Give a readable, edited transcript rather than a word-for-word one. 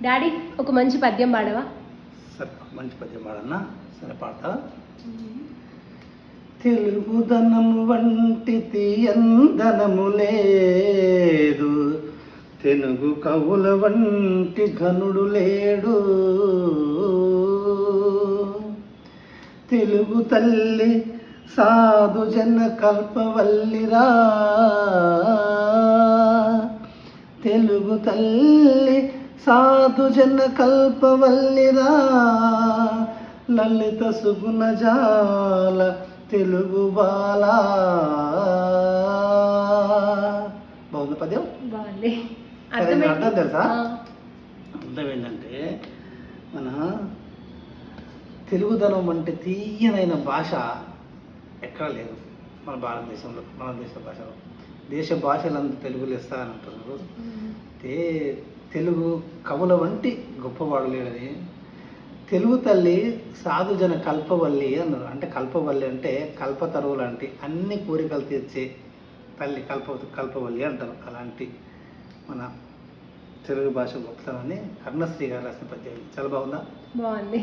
Daddy ఒక మంచి పద్యం పాడవా? సరే, మంచి పద్యం పాడన్నా. సరే పాడతా. తెలుగుదనము వంటి తీయందనము లేదు, తెలుగు కవుల వంటి ఘనుడు లేడు. తెలుగు తల్లి సాధు జన కల్పవల్లిరా, తెలుగు తల్లి సాధు జన కల్పవల్లిరా, లలిత సుగుణ జాల తెలుగు బాల. బాగుంది పద్యం? బాగుంది. అర్థం తెలుసా? అర్థం ఏంటంటే, మన తెలుగుదనం అంటే తీయనైన భాష ఎక్కడ లేదు మన భారతదేశంలో. మన దేశ భాషలో దేశ భాషలంతా తెలుగులో ఇస్తా అని అంటున్నారు. తెలుగు కవుల వంటి గొప్పవాడు లేడని, తెలుగు తల్లి సాధుజన కల్పవల్లి అన్నారు. అంటే కల్పవల్లి అంటే కల్పతరువు లాంటి అన్ని కోరికలు తీర్చే తల్లి కల్పవల్లి అంటారు. అలాంటి మన తెలుగు భాష గొప్పతనాన్ని కర్ణశ్రీ గారు రాసిన పద్యం. చాలా బాగుందా? బాగుంది.